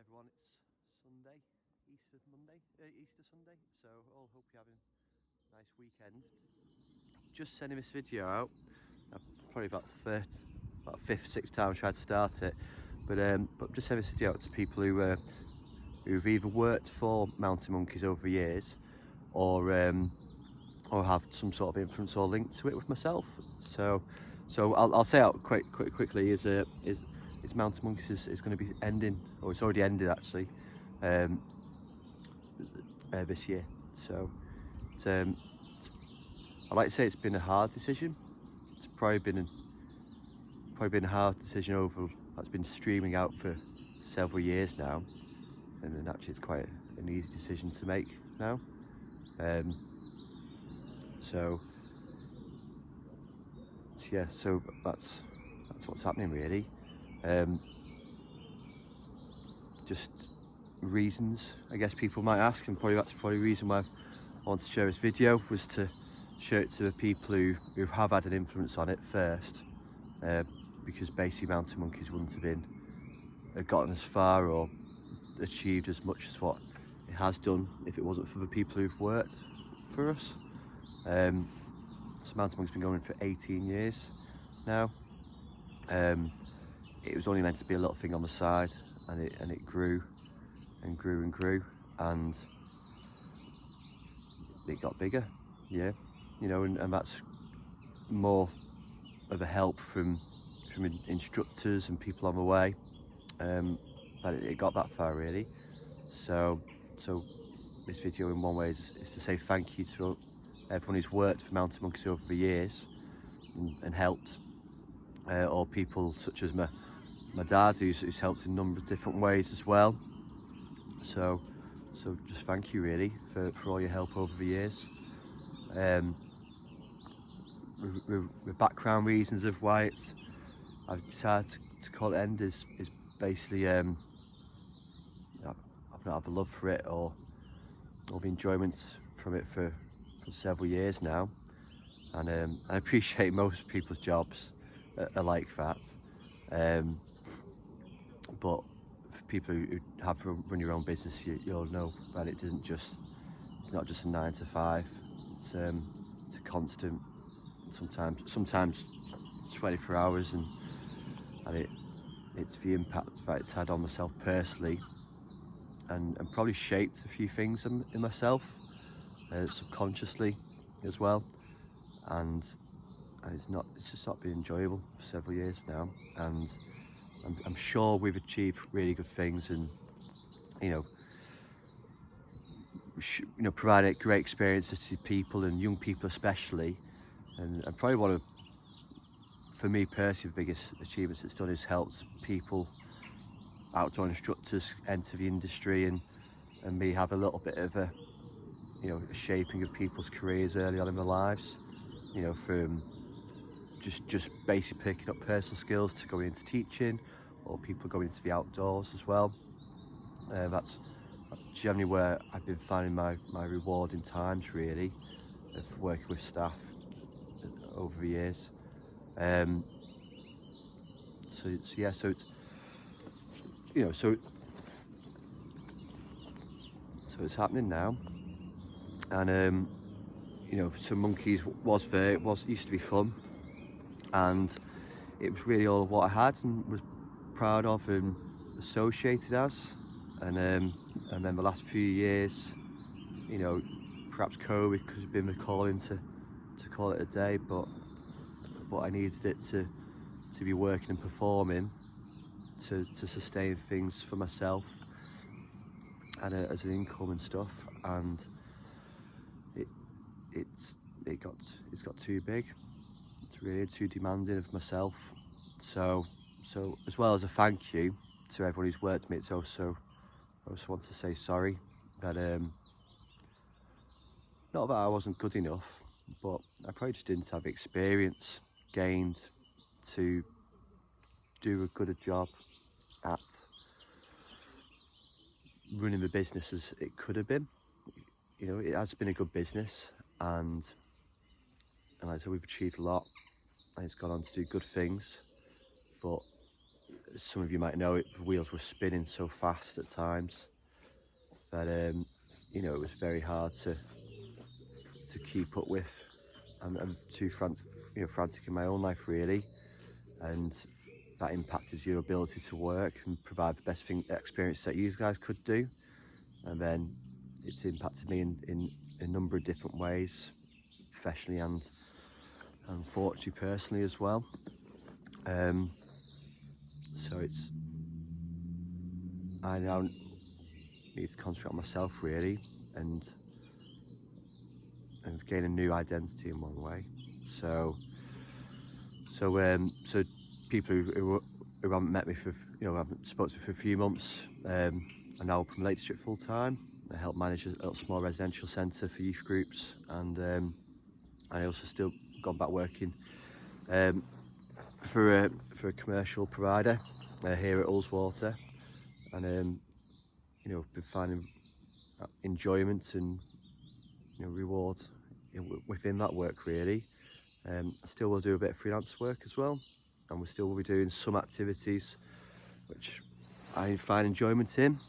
everyone, it's Sunday, Easter Sunday, so all hope you're having a nice weekend. Just sending this video out, probably about fifth, sixth time I tried to start it, but just sending this video out to people who've either worked for Mountain Monkeys over the years, or have some sort of influence or link to it with myself. So I'll say out quickly is Mountain Monkeys is going to be ending, or it's already ended actually, this year. So I'd like to say it's been a hard decision. It's probably been a hard decision over that's been streaming out for several years now, and then actually it's quite an easy decision to make now. So yeah, so that's what's happening really. Just reasons, I guess people might ask, and that's probably the reason why I wanted to share this video, was to show it to the people who have had an influence on it first, because basically Mountain Monkeys wouldn't have gotten as far or achieved as much as what it has done if it wasn't for the people who've worked for us. So Mountain Monkeys has been going for 18 years now. It was only meant to be a little thing on the side, and it grew and grew and grew, and it got bigger. Yeah, you know, and that's more of a help from instructors and people on the way, that it got that far really. So this video in one way is to say thank you to everyone who's worked for Mountain Monkeys over the years and helped, or people such as my dad, who's helped in a number of different ways as well. So just thank you really for all your help over the years. The background reasons of why I've decided to call it end is basically I've not had the love for it or the enjoyment from it for several years now, and I appreciate most people's jobs are like that, but for people who have to run your own business, you'll know that it's not just a 9 to 5. It's a constant, sometimes 24 hours, and it's the impact that it's had on myself personally, and probably shaped a few things in myself, subconsciously as well, and it's just not been enjoyable for several years now, and I'm sure we've achieved really good things, and you know provided great experiences to people and young people especially, and probably for me personally, the biggest achievements it's done is helped people, outdoor instructors, enter the industry, and me have a little bit of a shaping of people's careers early on in their lives, from just basically picking up personal skills to going into teaching, or people going into the outdoors as well. That's generally where I've been finding my rewarding times really, of working with staff over the years. So it's happening now, and so Monkeys used to be fun, and it was really all of what I had and was proud of and associated as, and then the last few years, perhaps COVID could have been the calling to call it a day, but I needed it to be working and performing to sustain things for myself and as an income and stuff, and it's got too big. It's really too demanding of myself. So as well as a thank you to everyone who's worked with me, I also want to say sorry that not that I wasn't good enough, but I probably just didn't have experience gained to do as good a job at running the business as it could have been. It has been a good business, and like I said, we've achieved a lot, and it's gone on to do good things, but some of you might know, the wheels were spinning so fast at times that you know, it was very hard to keep up with, and too frantic in my own life really, and that impacted your ability to work and provide the best experience that you guys could do. And then it's impacted me in a number of different ways, professionally and unfortunately personally as well. So I now need to concentrate on myself really, and gain a new identity in one way. So people who haven't met me for, haven't spoken to me for a few months, are now up in Lake District full time. I help manage a little small residential centre for youth groups, and I also still gone back working for a commercial provider here at Ullswater, and been finding enjoyment and reward within that work really. I still will do a bit of freelance work as well, and we still will be doing some activities which I find enjoyment in,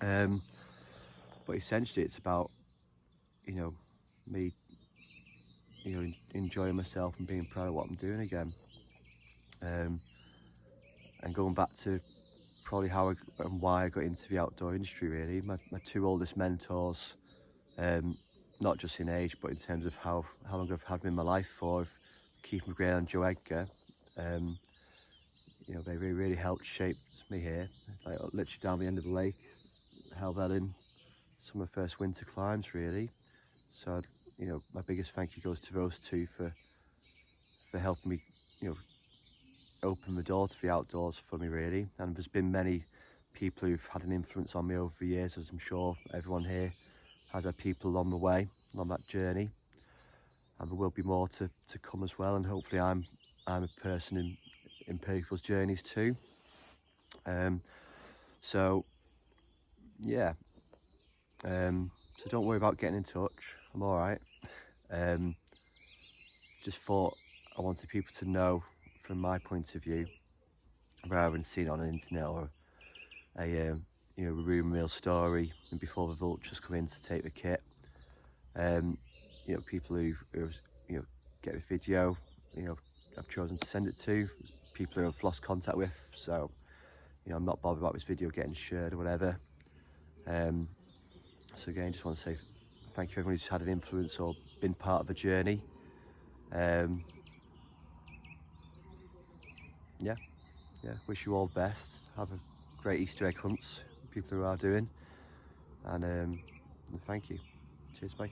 but essentially it's about me enjoying myself and being proud of what I'm doing again, and going back to probably how and why I got into the outdoor industry really. My two oldest mentors, not just in age but in terms of how long I've had them in my life for, Keith McGrail and Joe Edgar, they really helped shape me here. Like literally down the end of the lake, Helvellyn, some of my first winter climbs really. So my biggest thank you goes to those two for helping me open the door to the outdoors for me really. And there's been many people who've had an influence on me over the years, as I'm sure everyone here has had people along the way, on that journey, and there will be more to come as well. And hopefully I'm a person in people's journeys too. So yeah, so don't worry about getting in touch, I'm all right. Just thought I wanted people to know from my point of view, rather than seeing it on the internet or a rumour mill story and before the vultures come in to take the kit. People who get the video, I've chosen to send it to, people who I've lost contact with, so I'm not bothered about this video getting shared or whatever. So again, just want to say thank you to everyone who's had an influence or been part of the journey. Yeah, wish you all the best. Have a great Easter egg hunts, people who are doing, and thank you. Cheers, bye.